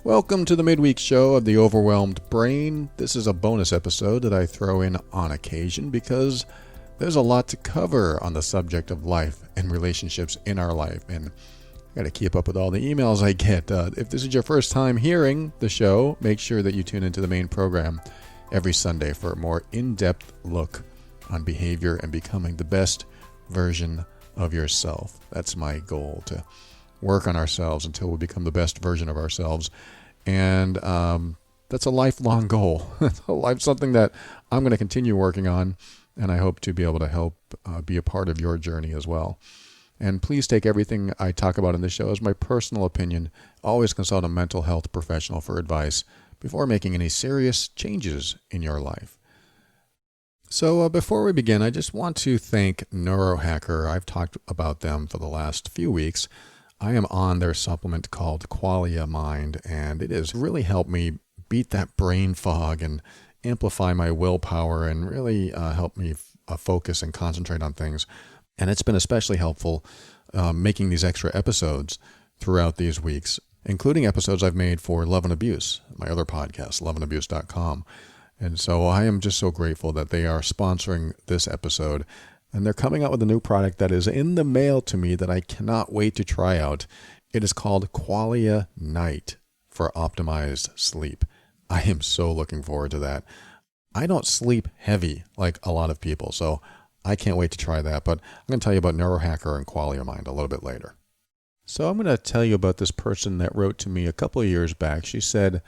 Welcome to the midweek show of the Overwhelmed Brain. This is a bonus episode that I throw in on occasion because there's a lot to cover on the subject of life and relationships in our life, and I got to keep up with all the emails I get. If this is your first time hearing the show, make sure that you tune into the main program every Sunday for a more in-depth look on behavior and becoming the best version of yourself. That's my goal, to work on ourselves until we become the best version of ourselves. And that's a lifelong goal. It's something that I'm going to continue working on, and I hope to be able to help be a part of your journey as well. And please take everything I talk about in this show as my personal opinion. Always consult a mental health professional for advice before making any serious changes in your life. So before we begin, I just want to thank Neurohacker. I've talked about them for the last few weeks. I am on their supplement called Qualia Mind, and it has really helped me beat that brain fog and amplify my willpower and really help me focus and concentrate on things. And it's been especially helpful making these extra episodes throughout these weeks, including episodes I've made for Love and Abuse, my other podcast, loveandabuse.com. And so I am just so grateful that they are sponsoring this episode. And they're coming out with a new product that is in the mail to me that I cannot wait to try out. It is called Qualia Night for optimized sleep. I am so looking forward to that. I don't sleep heavy like a lot of people, so I can't wait to try that. But I'm going to tell you about Neurohacker and Qualia Mind a little bit later. So I'm going to tell you about this person that wrote to me a couple of years back. She said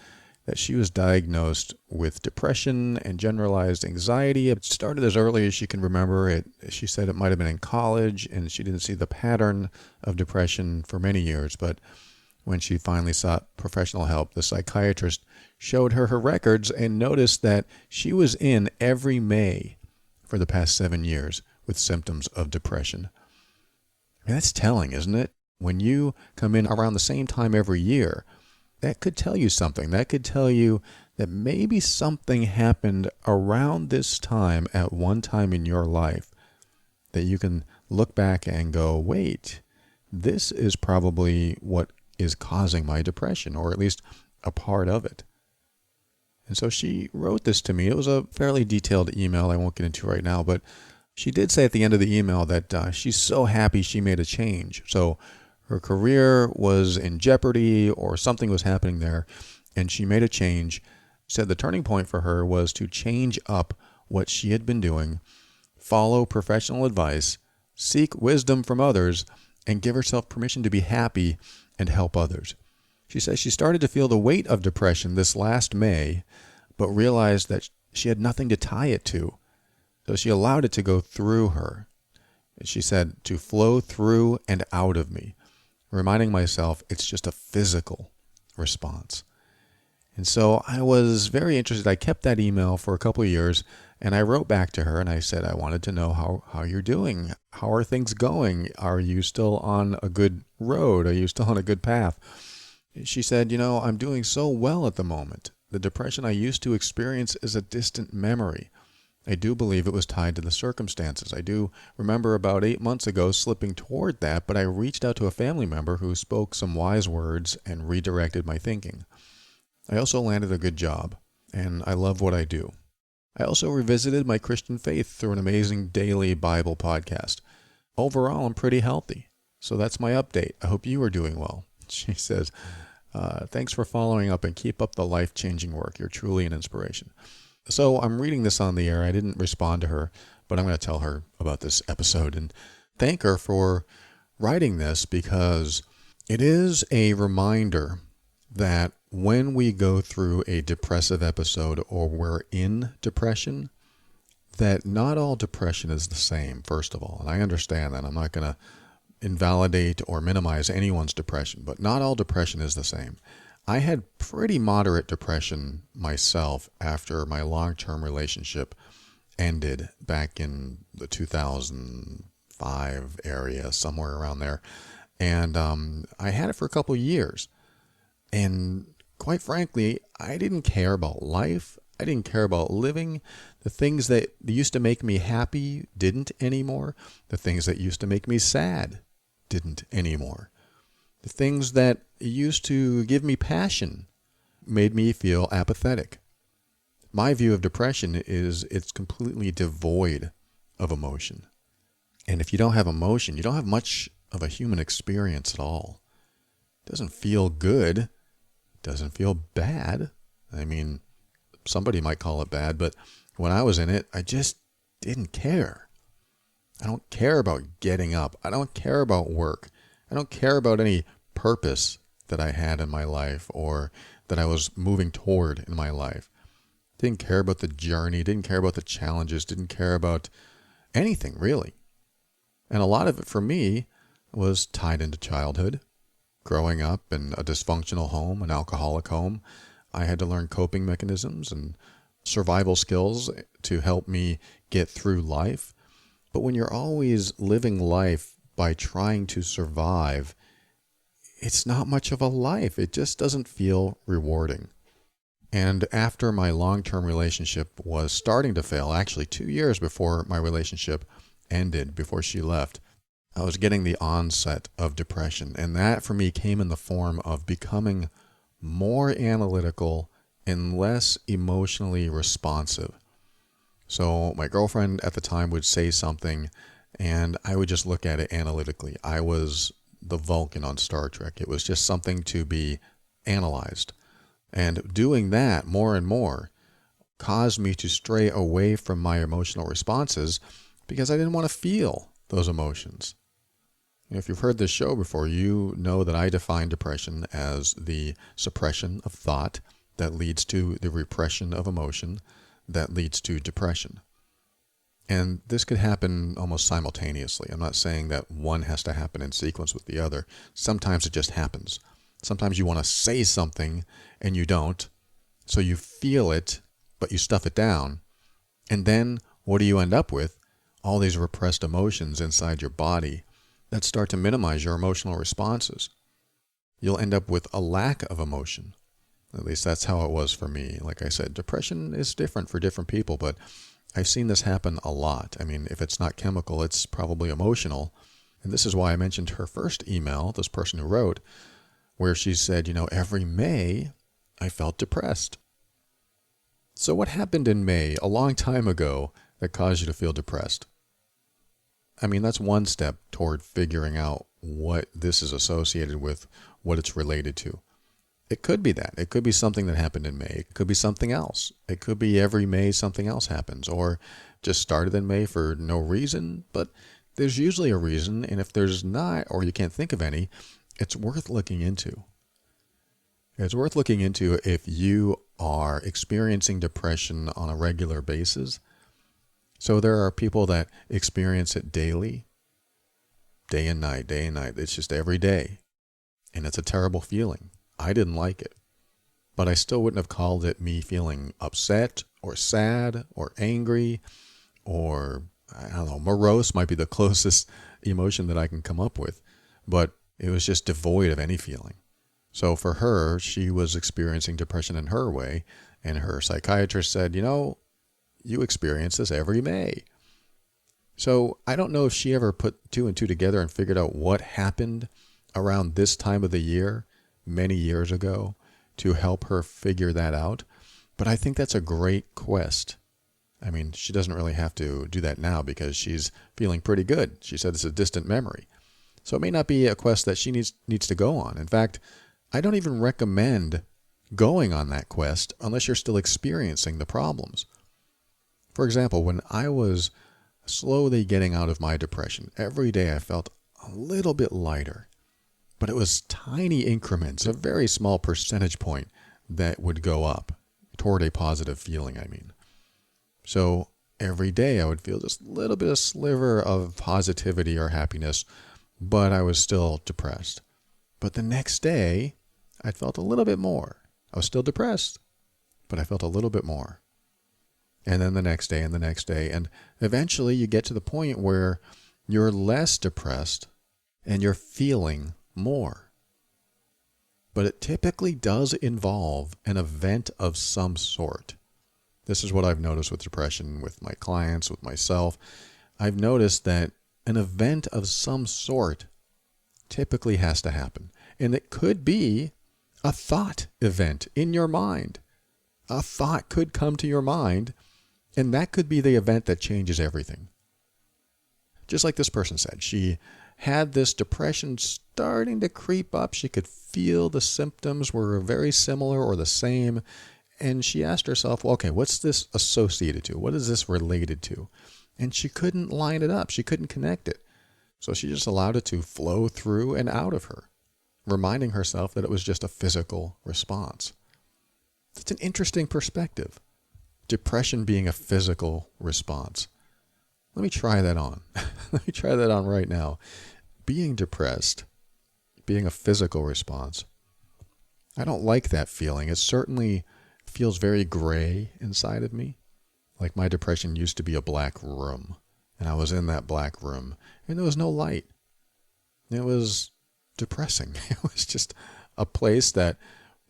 that she was diagnosed with depression and generalized anxiety. It started as early as she can remember. She said it might have been in college, and she didn't see the pattern of depression for many years. But when she finally sought professional help, the psychiatrist showed her records and noticed that she was in every May for the past 7 years with symptoms of depression. That's telling, isn't it? When you come in around the same time every year, that could tell you something. That could tell you that maybe something happened around this time at one time in your life that you can look back and go, wait, this is probably what is causing my depression, or at least a part of it. And so she wrote this to me. It was a fairly detailed email I won't get into right now, but she did say at the end of the email that she's so happy she made a change. So her career was in jeopardy or something was happening there, and she made a change. Said the turning point for her was to change up what she had been doing, follow professional advice, seek wisdom from others, and give herself permission to be happy and help others. She says she started to feel the weight of depression this last May, but realized that she had nothing to tie it to. So she allowed it to go through her. She said, to flow through and out of me, reminding myself it's just a physical response. And so I was very interested. I kept that email for a couple of years, and I wrote back to her and I said, I wanted to know how you're doing. How are things going? Are you still on a good road? Are you still on a good path? She said, I'm doing so well at the moment. The depression I used to experience is a distant memory. I do believe it was tied to the circumstances. I do remember about 8 months ago slipping toward that, but I reached out to a family member who spoke some wise words and redirected my thinking. I also landed a good job, and I love what I do. I also revisited my Christian faith through an amazing daily Bible podcast. Overall, I'm pretty healthy. So that's my update. I hope you are doing well. She says, thanks for following up and keep up the life-changing work. You're truly an inspiration. So I'm reading this on the air. I didn't respond to her, but I'm going to tell her about this episode and thank her for writing this, because it is a reminder that when we go through a depressive episode or we're in depression, that not all depression is the same, first of all. And I understand that. I'm not going to invalidate or minimize anyone's depression, but not all depression is the same. I had pretty moderate depression myself after my long-term relationship ended back in the 2005 area, somewhere around there. And I had it for a couple of years. And quite frankly, I didn't care about life. I didn't care about living. The things that used to make me happy didn't anymore. The things that used to make me sad didn't anymore. The things that used to give me passion made me feel apathetic. My view of depression is it's completely devoid of emotion. And if you don't have emotion, you don't have much of a human experience at all. It doesn't feel good. It doesn't feel bad. I mean, somebody might call it bad, but when I was in it, I just didn't care. I don't care about getting up. I don't care about work. I don't care about any purpose that I had in my life or that I was moving toward in my life. Didn't care about the journey, didn't care about the challenges, didn't care about anything really. And a lot of it for me was tied into childhood. Growing up in a dysfunctional home, an alcoholic home, I had to learn coping mechanisms and survival skills to help me get through life. But when you're always living life by trying to survive, it's not much of a life. It just doesn't feel rewarding. And after my long-term relationship was starting to fail, actually 2 years before my relationship ended, before she left, I was getting the onset of depression. And that for me came in the form of becoming more analytical and less emotionally responsive. So my girlfriend at the time would say something and I would just look at it analytically. I was the Vulcan on Star Trek. It was just something to be analyzed. And doing that more and more caused me to stray away from my emotional responses because I didn't want to feel those emotions. If you've heard this show before, you know that I define depression as the suppression of thought that leads to the repression of emotion that leads to depression. And this could happen almost simultaneously. I'm not saying that one has to happen in sequence with the other. Sometimes it just happens. Sometimes you want to say something and you don't. So you feel it, but you stuff it down. And then what do you end up with? All these repressed emotions inside your body that start to minimize your emotional responses. You'll end up with a lack of emotion. At least that's how it was for me. Like I said, depression is different for different people, but I've seen this happen a lot. I mean, if it's not chemical, it's probably emotional. And this is why I mentioned her first email, this person who wrote, where she said, every May I felt depressed. So what happened in May a long time ago that caused you to feel depressed? I mean, that's one step toward figuring out what this is associated with, what it's related to. It could be that. It could be something that happened in May. It could be something else. It could be every May something else happens, or just started in May for no reason, but there's usually a reason, and if there's not, or you can't think of any, it's worth looking into. It's worth looking into if you are experiencing depression on a regular basis. So there are people that experience it daily, day and night, day and night. It's just every day. And it's a terrible feeling. I didn't like it. But I still wouldn't have called it me feeling upset or sad or angry or, I don't know, morose might be the closest emotion that I can come up with. But it was just devoid of any feeling. So for her, she was experiencing depression in her way. And her psychiatrist said, you experience this every May. So I don't know if she ever put two and two together and figured out what happened around this time of the year, many years ago, to help her figure that out. But I think that's a great quest. I mean, she doesn't really have to do that now because she's feeling pretty good. She said it's a distant memory. So it may not be a quest that she needs to go on. In fact, I don't even recommend going on that quest unless you're still experiencing the problems. For example, when I was slowly getting out of my depression, every day I felt a little bit lighter. But it was tiny increments, a very small percentage point that would go up toward a positive feeling, I mean. So every day I would feel this little bit of sliver of positivity or happiness, but I was still depressed. But the next day, I felt a little bit more. I was still depressed, but I felt a little bit more. And then the next day and the next day. And eventually you get to the point where you're less depressed and you're feeling more. But it typically does involve an event of some sort. This is what I've noticed with depression, with my clients, with myself. I've noticed that an event of some sort typically has to happen. And it could be a thought event in your mind. A thought could come to your mind, and that could be the event that changes everything. Just like this person said, she had this depression starting to creep up. She could feel the symptoms were very similar or the same. And she asked herself, well, okay, what's this associated to? What is this related to? And she couldn't line it up. She couldn't connect it. So she just allowed it to flow through and out of her, reminding herself that it was just a physical response. It's an interesting perspective. Depression being a physical response. Let me try that on. Let me try that on right now. Being depressed, being a physical response. I don't like that feeling. It certainly feels very gray inside of me. Like my depression used to be a black room. And I was in that black room. And there was no light. It was depressing. It was just a place that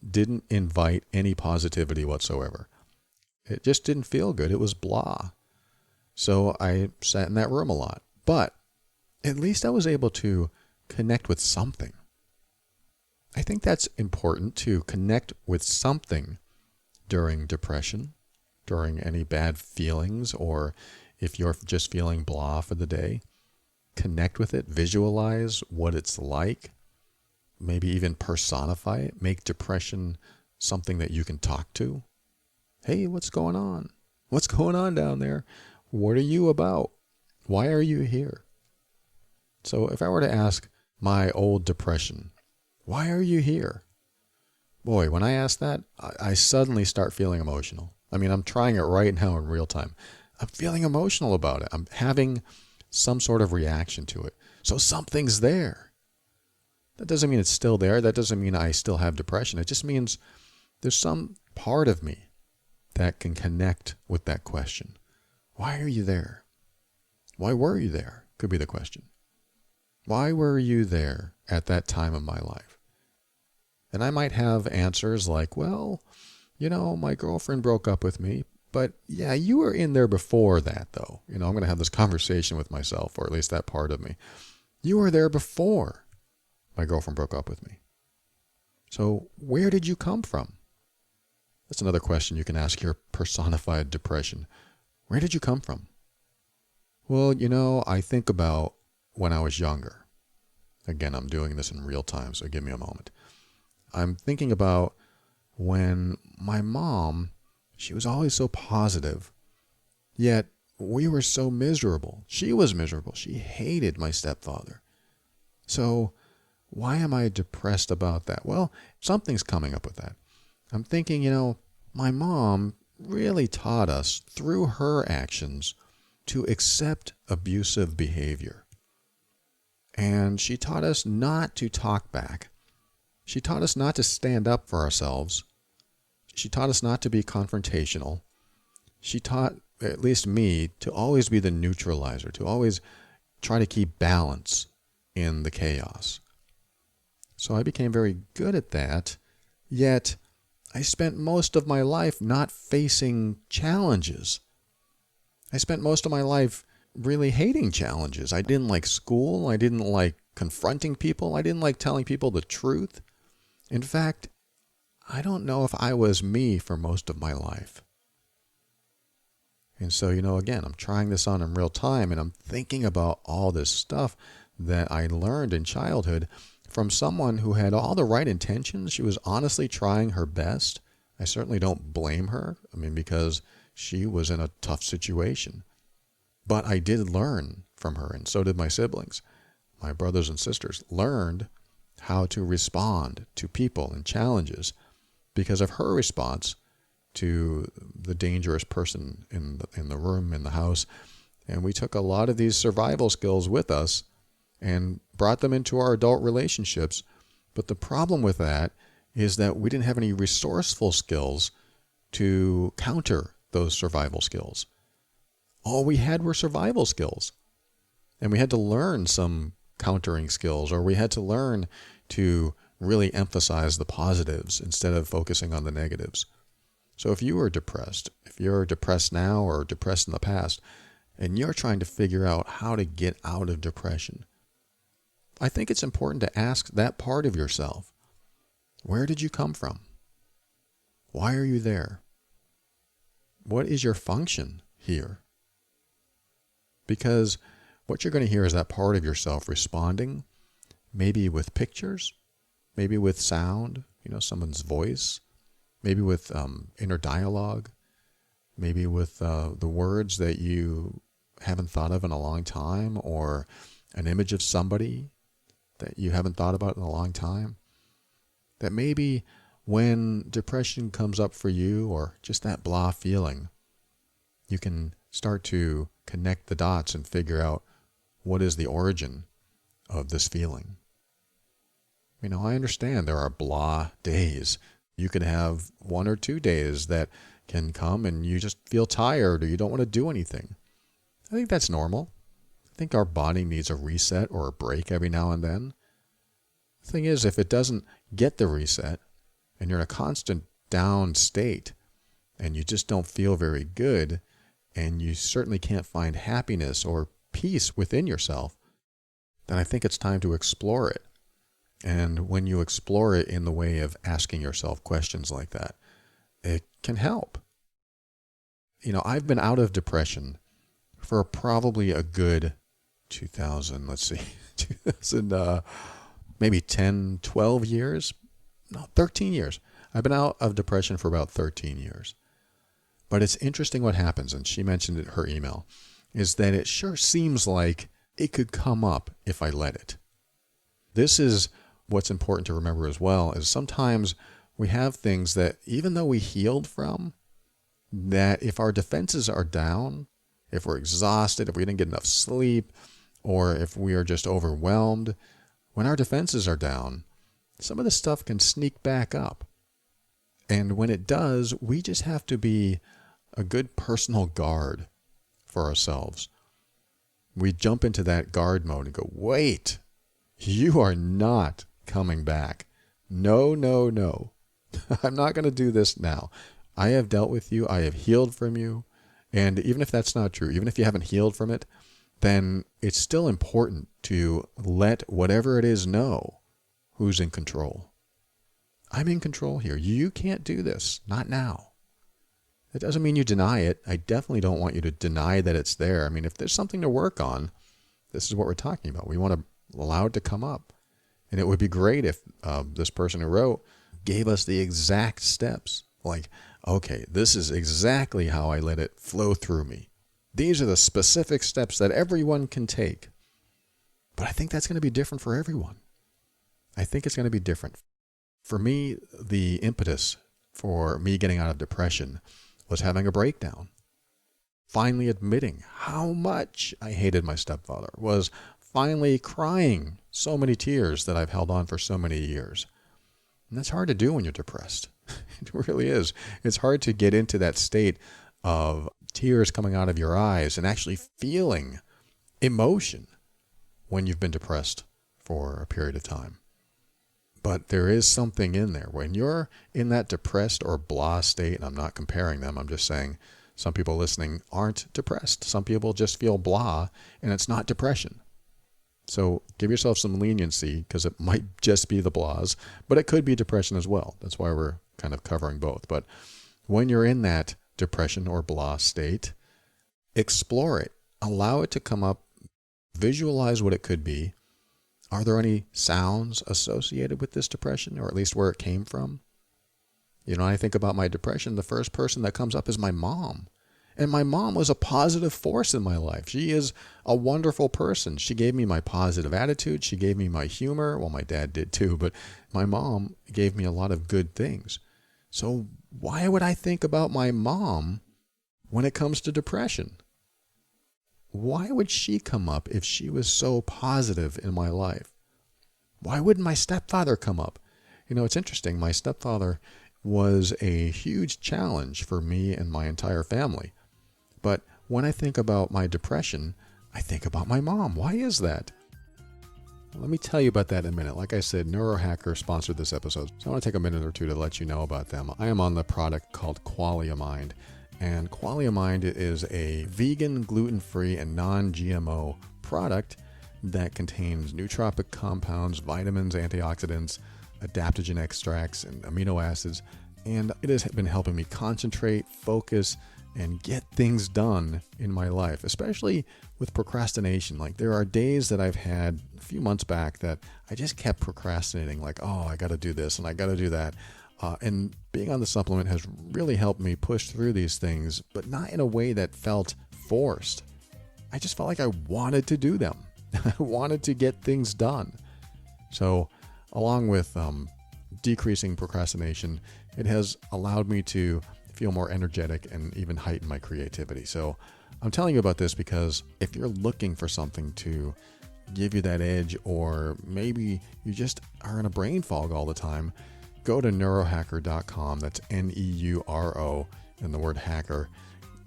didn't invite any positivity whatsoever. It just didn't feel good. It was blah. So I sat in that room a lot. But at least I was able to connect with something. I think that's important, to connect with something during depression, during any bad feelings, or if you're just feeling blah for the day. Connect with it, visualize what it's like, maybe even personify it, make depression something that you can talk to. Hey, what's going on? What's going on down there? What are you about? Why are you here? So if I were to ask my old depression, why are you here? Boy, when I ask that, I suddenly start feeling emotional. I mean, I'm trying it right now in real time. I'm feeling emotional about it. I'm having some sort of reaction to it. So something's there. That doesn't mean it's still there. That doesn't mean I still have depression. It just means there's some part of me that can connect with that question. Why are you there? Why were you there? Could be the question. Why were you there at that time of my life? And I might have answers like, well, my girlfriend broke up with me. But yeah, you were in there before that, though. I'm going to have this conversation with myself, or at least that part of me. You were there before my girlfriend broke up with me. So where did you come from? That's another question you can ask your personified depression. Where did you come from? Well, I think about when I was younger. Again, I'm doing this in real time, so give me a moment. I'm thinking about when my mom, she was always so positive, yet we were so miserable. She was miserable. She hated my stepfather. So why am I depressed about that? Well, something's coming up with that. I'm thinking, my mom really taught us through her actions to accept abusive behavior. And she taught us not to talk back. She taught us not to stand up for ourselves. She taught us not to be confrontational. She taught, at least me, to always be the neutralizer, to always try to keep balance in the chaos. So I became very good at that, yet I spent most of my life not facing challenges. I spent most of my life really hating challenges. I didn't like school. I didn't like confronting people. I didn't like telling people the truth. In fact, I don't know if I was me for most of my life. And so, again, I'm trying this on in real time, and I'm thinking about all this stuff that I learned in childhood from someone who had all the right intentions. She was honestly trying her best. I certainly don't blame her. Because she was in a tough situation. But I did learn from her, and so did my siblings. My brothers and sisters learned how to respond to people and challenges because of her response to the dangerous person in the room, in the house. And we took a lot of these survival skills with us and brought them into our adult relationships. But the problem with that is that we didn't have any resourceful skills to counter those survival skills. All we had were survival skills. And we had to learn some countering skills, or we had to learn to really emphasize the positives instead of focusing on the negatives. So if you are depressed, if you're depressed now or depressed in the past, and you're trying to figure out how to get out of depression, I think it's important to ask that part of yourself, Where did you come from? Why are you there? What is your function here? Because what you're going to hear is that part of yourself responding, maybe with pictures, maybe with sound, someone's voice, maybe with inner dialogue, maybe with the words that you haven't thought of in a long time, or an image of somebody that you haven't thought about in a long time. That maybe when depression comes up for you, or just that blah feeling, you can start to connect the dots and figure out what is the origin of this feeling. I understand there are blah days. You could have 1 or 2 days that can come and you just feel tired or you don't want to do anything. I think that's normal. I think our body needs a reset or a break every now and then. The thing is, if it doesn't get the reset and you're in a constant down state and you just don't feel very good and you certainly can't find happiness or peace within yourself, then I think it's time to explore it. And when you explore it in the way of asking yourself questions like that, it can help. I've been out of depression for probably a good 2000, maybe 10, 12 years. No, 13 years. I've been out of depression for about 13 years. But it's interesting what happens, and she mentioned it in her email, is that it sure seems like it could come up if I let it. This is what's important to remember as well, is sometimes we have things that even though we healed from, that if our defenses are down, if we're exhausted, if we didn't get enough sleep, or if we are just overwhelmed, when our defenses are down, some of this stuff can sneak back up. And when it does, we just have to be a good personal guard for ourselves. We jump into that guard mode and go, wait, you are not coming back. No, no, no. I'm not going to do this now. I have dealt with you. I have healed from you. And even if that's not true, even if you haven't healed from it, then it's still important to let whatever it is know who's in control. I'm in control here. You can't do this. Not now. It doesn't mean you deny it. I definitely don't want you to deny that it's there. I mean, if there's something to work on, this is what we're talking about. We want to allow it to come up. And it would be great if this person who wrote gave us the exact steps. Like, okay, this is exactly how I let it flow through me. These are the specific steps that everyone can take. But I think that's going to be different for everyone. I think it's going to be different. For me, the impetus for me getting out of depression was having a breakdown. Finally admitting how much I hated my stepfather. Was finally crying so many tears that I've held on for so many years. And that's hard to do when you're depressed. It really is. It's hard to get into that state of tears coming out of your eyes and actually feeling emotion when you've been depressed for a period of time. But there is something in there. When you're in that depressed or blah state, and I'm not comparing them, I'm just saying some people listening aren't depressed. Some people just feel blah, and it's not depression. So give yourself some leniency, because it might just be the blahs, but it could be depression as well. That's why we're kind of covering both. But when you're in that depression or blah state, explore it. Allow it to come up. Visualize what it could be. Are there any sounds associated with this depression, or at least where it came from? When I think about my depression, the first person that comes up is my mom. And my mom was a positive force in my life. She is a wonderful person. She gave me my positive attitude. She gave me my humor. Well, my dad did too, but my mom gave me a lot of good things. So why would I think about my mom when it comes to depression? Why would she come up if she was so positive in my life? Why wouldn't my stepfather come up? It's interesting. My stepfather was a huge challenge for me and my entire family. But when I think about my depression, I think about my mom. Why is that? Let me tell you about that in a minute. Like I said, Neurohacker sponsored this episode, so I want to take a minute or two to let you know about them. I am on the product called Qualia Mind. And Qualia Mind is a vegan, gluten-free, and non-GMO product that contains nootropic compounds, vitamins, antioxidants, adaptogen extracts and amino acids, and it has been helping me concentrate, focus, and get things done in my life, especially with procrastination. Like, there are days that I've had a few months back that I just kept procrastinating, like, oh, I got to do this and I got to do that. And being on the supplement has really helped me push through these things, but not in a way that felt forced. I just felt like I wanted to do them. I wanted to get things done. So along with decreasing procrastination, it has allowed me to feel more energetic and even heighten my creativity. So I'm telling you about this because if you're looking for something to give you that edge, or maybe you just are in a brain fog all the time, go to neurohacker.com. That's Neuro and the word hacker,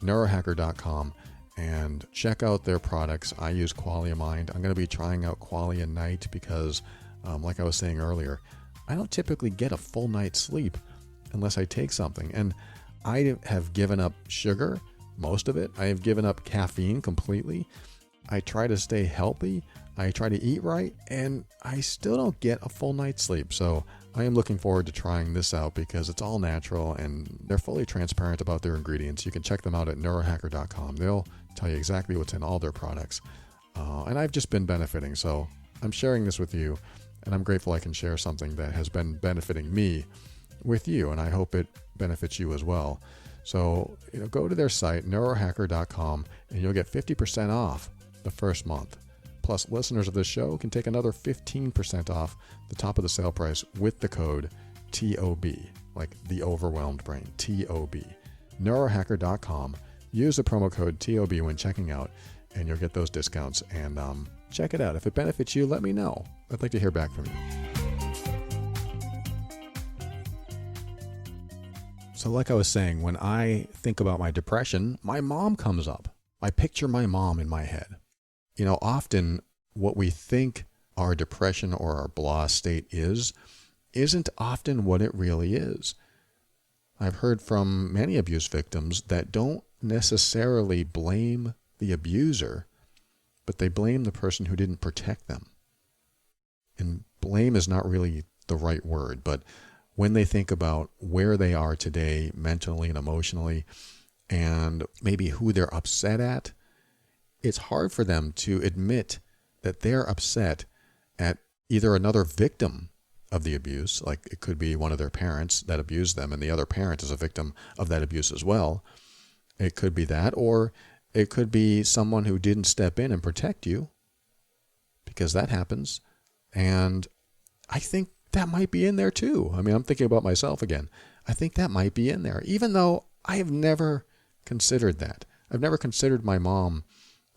neurohacker.com, and check out their products. I use Qualia Mind. I'm going to be trying out Qualia Night because, like I was saying earlier, I don't typically get a full night's sleep unless I take something. And I have given up sugar, most of it. I have given up caffeine completely. I try to stay healthy. I try to eat right, and I still don't get a full night's sleep. So I am looking forward to trying this out because it's all natural and they're fully transparent about their ingredients. You can check them out at neurohacker.com. They'll tell you exactly what's in all their products. And I've just been benefiting. So I'm sharing this with you, and I'm grateful I can share something that has been benefiting me with you, and I hope it benefits you as well. So, go to their site, neurohacker.com, and you'll get 50% off the first month. Plus, listeners of this show can take another 15% off the top of the sale price with the code TOB, like the overwhelmed brain, TOB. Neurohacker.com. Use the promo code TOB when checking out, and you'll get those discounts. And check it out. If it benefits you, let me know. I'd like to hear back from you. So like I was saying, when I think about my depression, my mom comes up. I picture my mom in my head. Often what we think our depression or our blah state isn't often what it really is. I've heard from many abuse victims that don't necessarily blame the abuser, but they blame the person who didn't protect them. And blame is not really the right word, but when they think about where they are today mentally and emotionally, and maybe who they're upset at, it's hard for them to admit that they're upset at either another victim of the abuse, like it could be one of their parents that abused them and the other parent is a victim of that abuse as well. It could be that, or it could be someone who didn't step in and protect you, because that happens. And I think that might be in there too. I mean, I'm thinking about myself again. I think that might be in there, even though I have never considered that. I've never considered my mom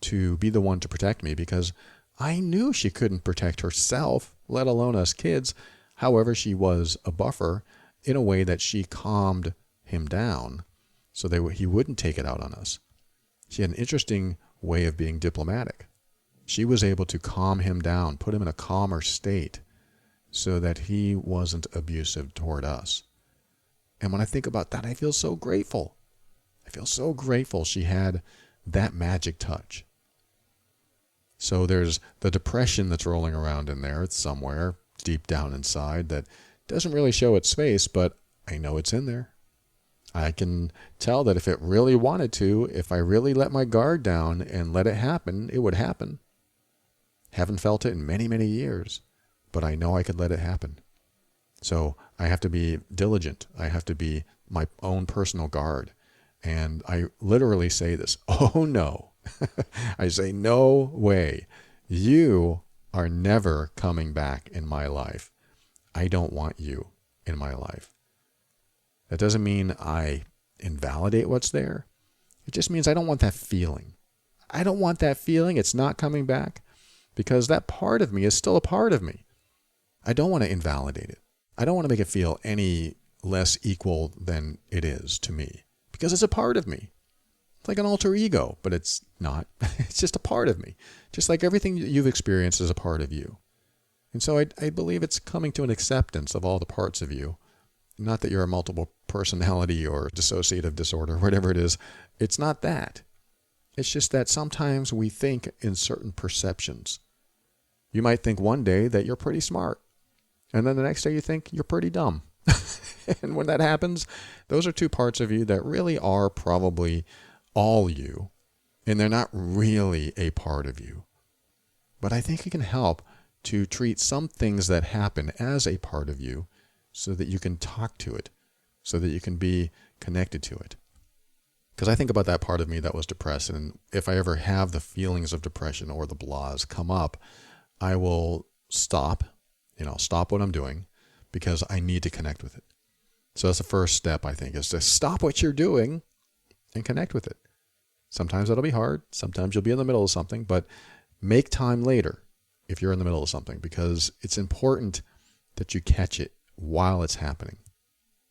to be the one to protect me because I knew she couldn't protect herself, let alone us kids. However, she was a buffer in a way that she calmed him down so he wouldn't take it out on us. She had an interesting way of being diplomatic. She was able to calm him down, put him in a calmer state, so that he wasn't abusive toward us. And when I think about that, I feel so grateful. I feel so grateful she had that magic touch. So there's the depression that's rolling around in there. It's somewhere deep down inside that doesn't really show its face, but I know it's in there. I can tell that if it really wanted to, if I really let my guard down and let it happen, it would happen. Haven't felt it in many, many years, but I know I could let it happen. So I have to be diligent. I have to be my own personal guard. And I literally say this, oh no. I say, no way. You are never coming back in my life. I don't want you in my life. That doesn't mean I invalidate what's there. It just means I don't want that feeling. I don't want that feeling. It's not coming back because that part of me is still a part of me. I don't want to invalidate it. I don't want to make it feel any less equal than it is to me because it's a part of me. It's like an alter ego, but it's not. It's just a part of me. Just like everything you've experienced is a part of you. And so I believe it's coming to an acceptance of all the parts of you. Not that you're a multiple personality or dissociative disorder, whatever it is. It's not that. It's just that sometimes we think in certain perceptions. You might think one day that you're pretty smart. And then the next day you think you're pretty dumb. And when that happens, those are two parts of you that really are probably all you, and they're not really a part of you. But I think it can help to treat some things that happen as a part of you so that you can talk to it, so that you can be connected to it. Because I think about that part of me that was depressed, and if I ever have the feelings of depression or the blahs come up, I will stop what I'm doing because I need to connect with it. So that's the first step, I think, is to stop what you're doing and connect with it. Sometimes that'll be hard. Sometimes you'll be in the middle of something, but make time later if you're in the middle of something, because it's important that you catch it while it's happening,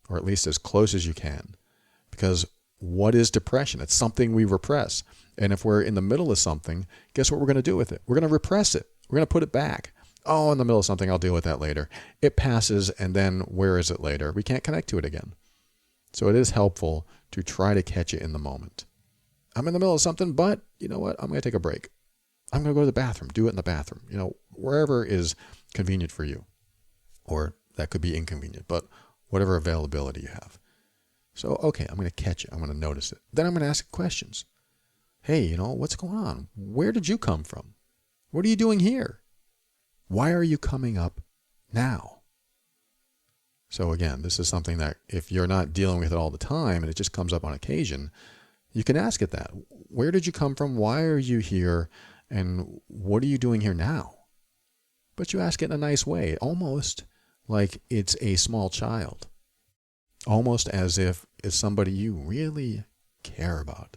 or at least as close as you can. Because what is depression? It's something we repress. And if we're in the middle of something, guess what we're going to do with it? We're going to repress it. We're going to put it back. Oh, in the middle of something, I'll deal with that later. It passes, and then where is it later? We can't connect to it again. So it is helpful to try to catch it in the moment. I'm in the middle of something, but you know what? I'm going to take a break. I'm going to go to the bathroom. Do it in the bathroom. Wherever is convenient for you. Or that could be inconvenient, but whatever availability you have. So, okay, I'm going to catch it. I'm going to notice it. Then I'm going to ask questions. Hey, what's going on? Where did you come from? What are you doing here? Why are you coming up now? So again, this is something that if you're not dealing with it all the time and it just comes up on occasion, you can ask it that. Where did you come from? Why are you here? And what are you doing here now? But you ask it in a nice way, almost like it's a small child. Almost as if it's somebody you really care about,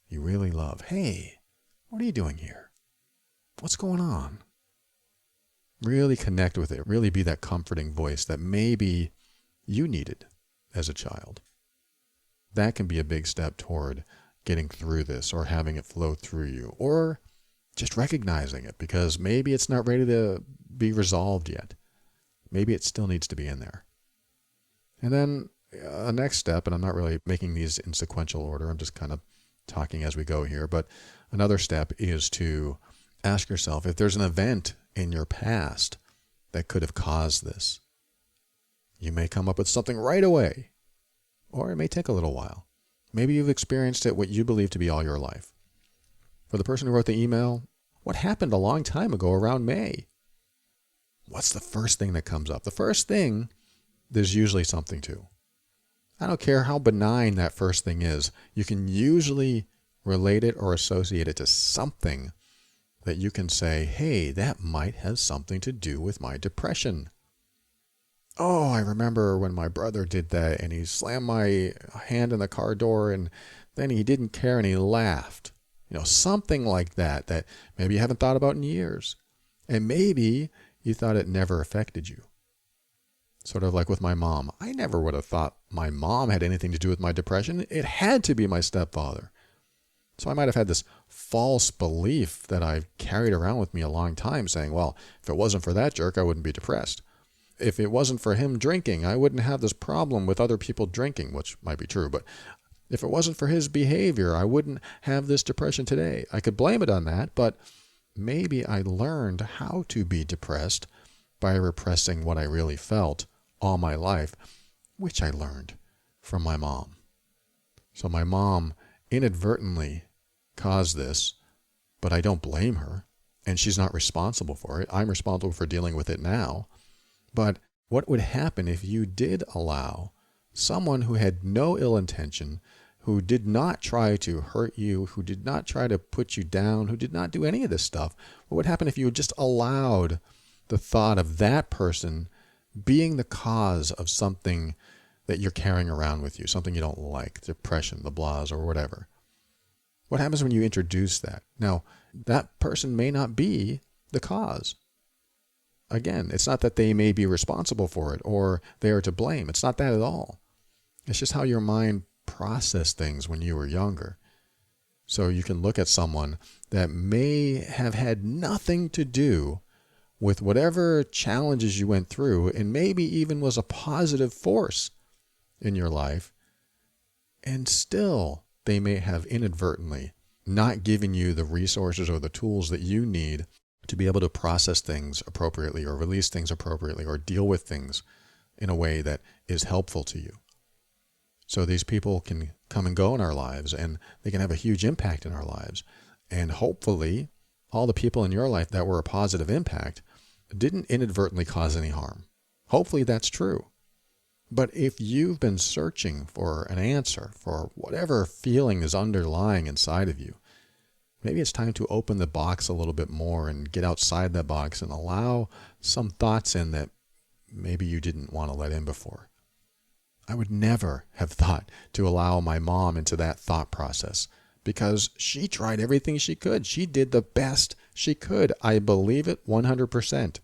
you really love. Hey, what are you doing here? What's going on? Really connect with it. Really be that comforting voice that maybe you needed as a child. That can be a big step toward getting through this or having it flow through you, or just recognizing it because maybe it's not ready to be resolved yet. Maybe it still needs to be in there. And then a next step, and I'm not really making these in sequential order, I'm just kind of talking as we go here, but another step is to ask yourself if there's an event in your past that could have caused this. You may come up with something right away, or it may take a little while. Maybe you've experienced it what you believe to be all your life. For the person who wrote the email, what happened a long time ago around May? What's the first thing that comes up? The first thing, there's usually something to. I don't care how benign that first thing is. You can usually relate it or associate it to something that you can say, hey, that might have something to do with my depression. Oh, I remember when my brother did that and he slammed my hand in the car door and then he didn't care and he laughed. Something like that maybe you haven't thought about in years. And maybe you thought it never affected you. Sort of like with my mom. I never would have thought my mom had anything to do with my depression. It had to be my stepfather. So I might have had this false belief that I've carried around with me a long time saying, well, if it wasn't for that jerk, I wouldn't be depressed. If it wasn't for him drinking, I wouldn't have this problem with other people drinking, which might be true. But if it wasn't for his behavior, I wouldn't have this depression today. I could blame it on that, but maybe I learned how to be depressed by repressing what I really felt all my life, which I learned from my mom. So my mom inadvertently caused this, but I don't blame her, and she's not responsible for it. I'm responsible for dealing with it now. But what would happen if you did allow someone who had no ill intention, who did not try to hurt you, who did not try to put you down, who did not do any of this stuff? What would happen if you just allowed the thought of that person being the cause of something that you're carrying around with you, something you don't like, depression, the blahs, or whatever? What happens when you introduce that? Now, that person may not be the cause. Again, it's not that they may be responsible for it or they are to blame. It's not that at all. It's just how your mind processed things when you were younger. So you can look at someone that may have had nothing to do with whatever challenges you went through and maybe even was a positive force in your life, and still they may have inadvertently not given you the resources or the tools that you need to be able to process things appropriately or release things appropriately or deal with things in a way that is helpful to you. So these people can come and go in our lives, and they can have a huge impact in our lives. And hopefully, all the people in your life that were a positive impact didn't inadvertently cause any harm. Hopefully that's true. But if you've been searching for an answer for whatever feeling is underlying inside of you, maybe it's time to open the box a little bit more and get outside that box and allow some thoughts in that maybe you didn't want to let in before. I would never have thought to allow my mom into that thought process because she tried everything she could. She did the best she could. I believe it 100%.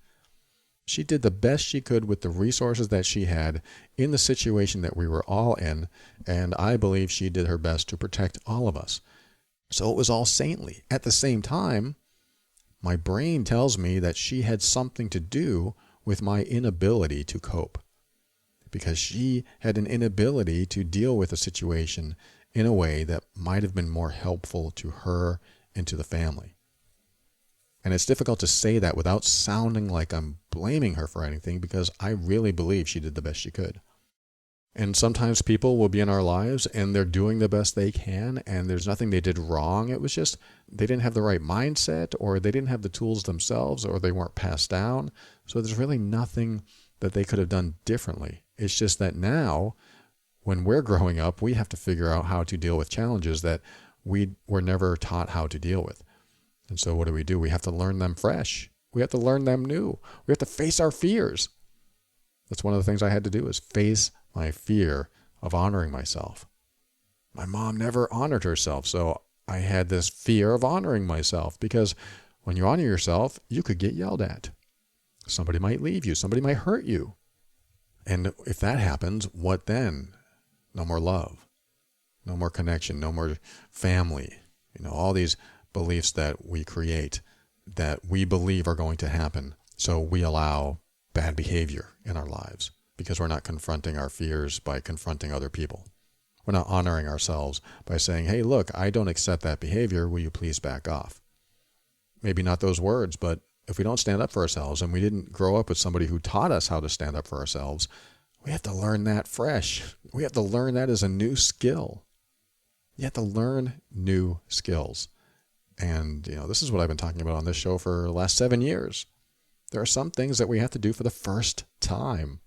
She did the best she could with the resources that she had in the situation that we were all in, and I believe she did her best to protect all of us. So it was all saintly. At the same time, my brain tells me that she had something to do with my inability to cope, because she had an inability to deal with a situation in a way that might have been more helpful to her and to the family. And it's difficult to say that without sounding like I'm blaming her for anything, because I really believe she did the best she could. And sometimes people will be in our lives and they're doing the best they can and there's nothing they did wrong. It was just they didn't have the right mindset, or they didn't have the tools themselves, or they weren't passed down. So there's really nothing that they could have done differently. It's just that now, when we're growing up, we have to figure out how to deal with challenges that we were never taught how to deal with. And so what do? We have to learn them fresh. We have to learn them new. We have to face our fears. That's one of the things I had to do, is face my fear of honoring myself. My mom never honored herself, so I had this fear of honoring myself, because when you honor yourself, you could get yelled at. Somebody might leave you. Somebody might hurt you. And if that happens, what then? No more love, no more connection, no more family. All these beliefs that we create that we believe are going to happen. So we allow bad behavior in our lives because we're not confronting our fears by confronting other people. We're not honoring ourselves by saying, hey, look, I don't accept that behavior. Will you please back off? Maybe not those words, but if we don't stand up for ourselves and we didn't grow up with somebody who taught us how to stand up for ourselves, we have to learn that fresh. We have to learn that as a new skill. You have to learn new skills. And, this is what I've been talking about on this show for the last 7 years. There are some things that we have to do for the first time.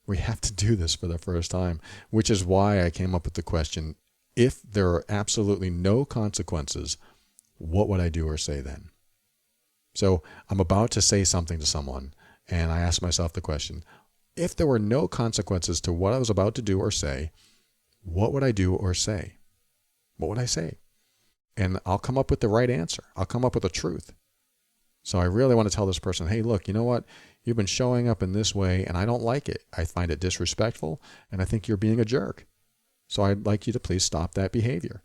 We have to do this for the first time, which is why I came up with the question, if there are absolutely no consequences, what would I do or say then? So I'm about to say something to someone, and I ask myself the question, if there were no consequences to what I was about to do or say, what would I do or say? What would I say? And I'll come up with the right answer. I'll come up with the truth. So I really want to tell this person, hey, look, you know what? You've been showing up in this way, and I don't like it. I find it disrespectful, and I think you're being a jerk. So I'd like you to please stop that behavior.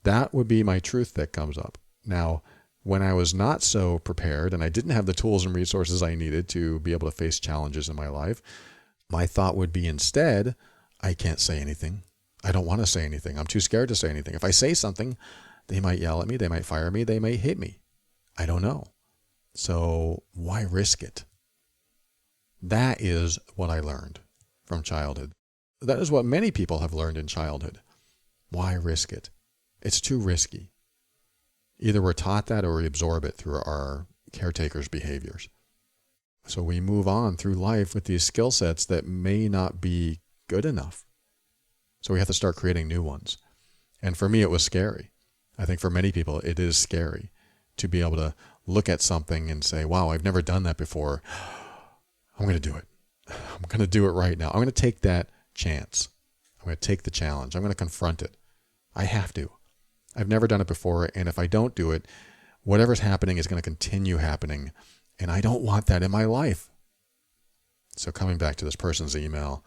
That would be my truth that comes up. Now, when I was not so prepared and I didn't have the tools and resources I needed to be able to face challenges in my life, my thought would be instead, I can't say anything. I don't want to say anything. I'm too scared to say anything. If I say something, they might yell at me. They might fire me. They might hit me. I don't know. So why risk it? That is what I learned from childhood. That is what many people have learned in childhood. Why risk it? It's too risky. Either we're taught that or we absorb it through our caretakers' behaviors. So we move on through life with these skill sets that may not be good enough. So we have to start creating new ones. And for me, it was scary. I think for many people, it is scary to be able to look at something and say, wow, I've never done that before. I'm going to do it. I'm going to do it right now. I'm going to take that chance. I'm going to take the challenge. I'm going to confront it. I have to. I've never done it before. And if I don't do it, whatever's happening is going to continue happening. And I don't want that in my life. So coming back to this person's email,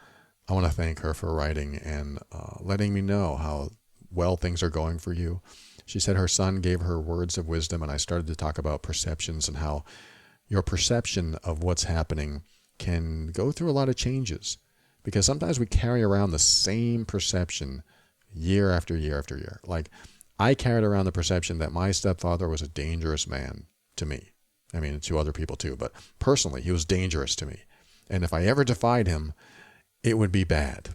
I want to thank her for writing and letting me know how well things are going for you. She said her son gave her words of wisdom, and I started to talk about perceptions and how your perception of what's happening can go through a lot of changes, because sometimes we carry around the same perception year after year after year. Like I carried around the perception that my stepfather was a dangerous man to me. I mean, to other people too, but personally, he was dangerous to me. And if I ever defied him, it would be bad.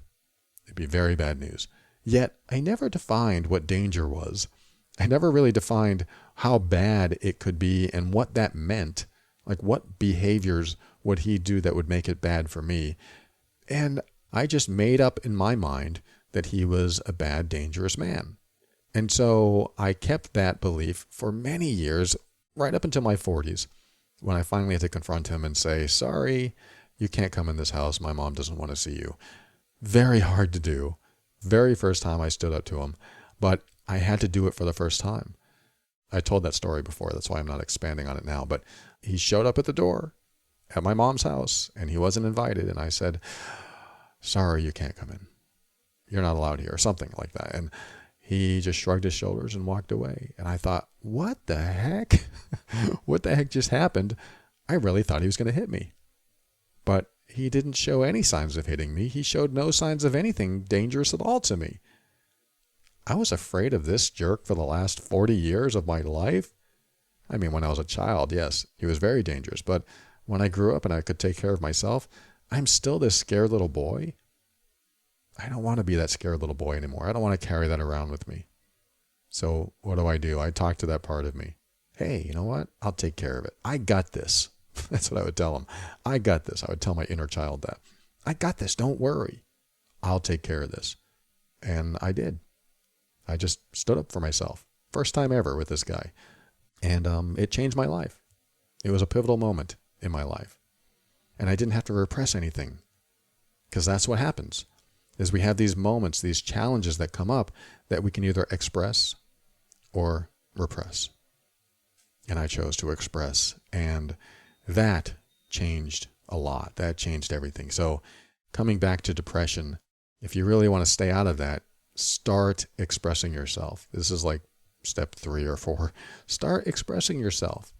It'd be very bad news. Yet, I never defined what danger was. I never really defined how bad it could be and what that meant. Like, what behaviors would he do that would make it bad for me? And I just made up in my mind that he was a bad, dangerous man. And so I kept that belief for many years, right up until my 40s, when I finally had to confront him and say, sorry, you can't come in this house. My mom doesn't want to see you. Very hard to do. Very first time I stood up to him, but I had to do it for the first time. I told that story before. That's why I'm not expanding on it now. But he showed up at the door at my mom's house, and he wasn't invited. And I said, sorry, you can't come in. You're not allowed here, or something like that. And he just shrugged his shoulders and walked away. And I thought, what the heck? What the heck just happened? I really thought he was going to hit me. But he didn't show any signs of hitting me. He showed no signs of anything dangerous at all to me. I was afraid of this jerk for the last 40 years of my life. I mean, when I was a child, yes, he was very dangerous. But when I grew up and I could take care of myself, I'm still this scared little boy. I don't want to be that scared little boy anymore. I don't want to carry that around with me. So what do? I talk to that part of me. Hey, you know what? I'll take care of it. I got this. That's what I would tell him. I got this. I would tell my inner child that. I got this. Don't worry. I'll take care of this. And I did. I just stood up for myself. First time ever with this guy. And it changed my life. It was a pivotal moment in my life. And I didn't have to repress anything. Because that's what happens. Is we have these moments, these challenges that come up that we can either express or repress. And I chose to express. And that changed a lot. That changed everything. So coming back to depression, if you really want to stay out of that, start expressing yourself. This is like step 3 or 4. Start expressing yourself.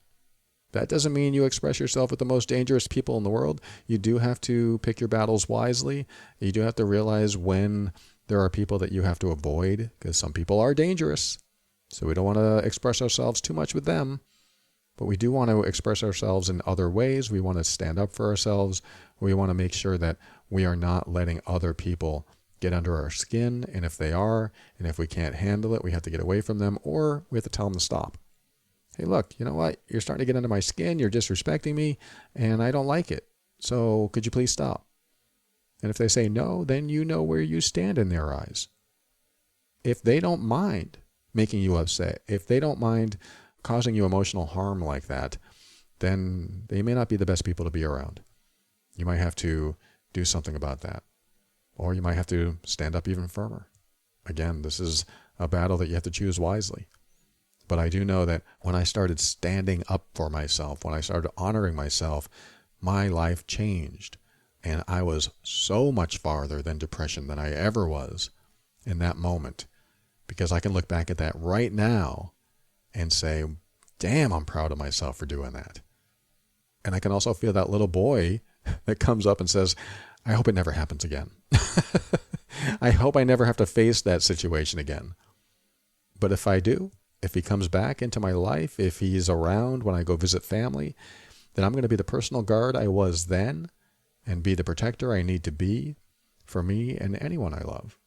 That doesn't mean you express yourself with the most dangerous people in the world. You do have to pick your battles wisely. You do have to realize when there are people that you have to avoid, because some people are dangerous. So we don't want to express ourselves too much with them. But we do want to express ourselves in other ways. We want to stand up for ourselves. We want to make sure that we are not letting other people get under our skin. And if they are, and if we can't handle it, we have to get away from them, or we have to tell them to stop. Hey, look, you know what? You're starting to get under my skin. You're disrespecting me, and I don't like it. So could you please stop? And if they say no, then you know where you stand in their eyes. If they don't mind making you upset, if they don't mind causing you emotional harm like that, then they may not be the best people to be around. You might have to do something about that. Or you might have to stand up even firmer. Again, this is a battle that you have to choose wisely. But I do know that when I started standing up for myself, when I started honoring myself, my life changed. And I was so much farther than depression than I ever was in that moment. Because I can look back at that right now and say, damn, I'm proud of myself for doing that. And I can also feel that little boy that comes up and says, I hope it never happens again. I hope I never have to face that situation again. But if I do, if he comes back into my life, if he's around when I go visit family, then I'm going to be the personal guard I was then and be the protector I need to be for me and anyone I love.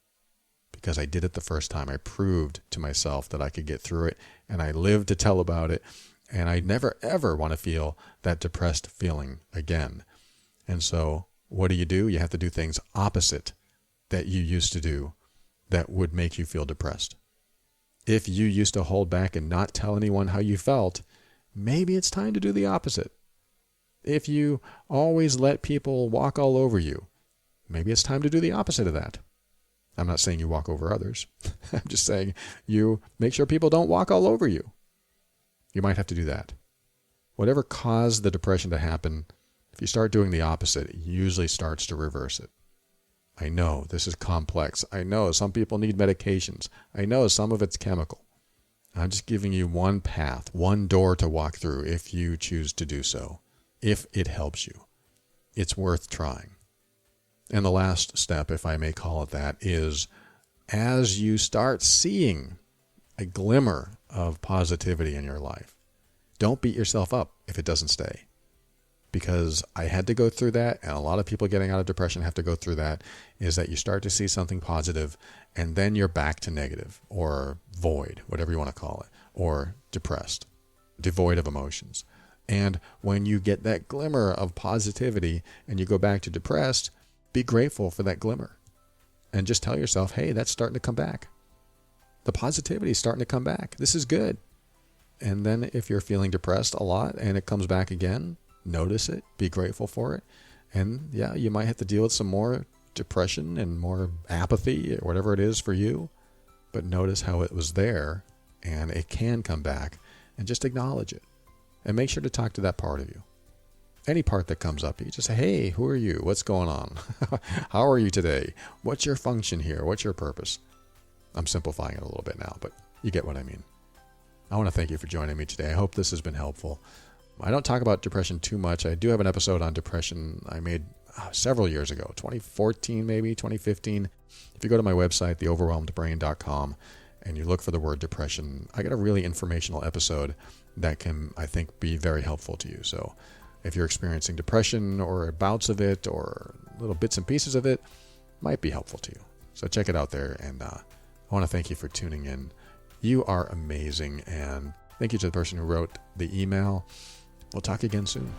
Because I did it the first time. I proved to myself that I could get through it, and I lived to tell about it. And I never, ever want to feel that depressed feeling again. And so what do? You have to do things opposite that you used to do that would make you feel depressed. If you used to hold back and not tell anyone how you felt, maybe it's time to do the opposite. If you always let people walk all over you, maybe it's time to do the opposite of that. I'm not saying you walk over others. I'm just saying you make sure people don't walk all over you. You might have to do that. Whatever caused the depression to happen, if you start doing the opposite, it usually starts to reverse it. I know this is complex. I know some people need medications. I know some of it's chemical. I'm just giving you one path, one door to walk through if you choose to do so, if it helps you. It's worth trying. And the last step, if I may call it that, is as you start seeing a glimmer of positivity in your life, don't beat yourself up if it doesn't stay. Because I had to go through that, and a lot of people getting out of depression have to go through that, is that you start to see something positive, and then you're back to negative, or void, whatever you want to call it, or depressed, devoid of emotions. And when you get that glimmer of positivity and you go back to depressed, be grateful for that glimmer. And just tell yourself, hey, that's starting to come back. The positivity is starting to come back. This is good. And then if you're feeling depressed a lot and it comes back again, notice it, be grateful for it. And yeah, you might have to deal with some more depression and more apathy, or whatever it is for you. But notice how it was there and it can come back, and just acknowledge it. And make sure to talk to that part of you. Any part that comes up, you just say, hey, who are you? What's going on? How are you today? What's your function here? What's your purpose? I'm simplifying it a little bit now, but you get what I mean. I want to thank you for joining me today. I hope this has been helpful. I don't talk about depression too much. I do have an episode on depression I made several years ago, 2014 maybe, 2015. If you go to my website, theoverwhelmedbrain.com, and you look for the word depression, I got a really informational episode that can, I think, be very helpful to you. So if you're experiencing depression or bouts of it or little bits and pieces of it, might be helpful to you. So check it out there, and I want to thank you for tuning in. You are amazing, and thank you to the person who wrote the email. We'll talk again soon.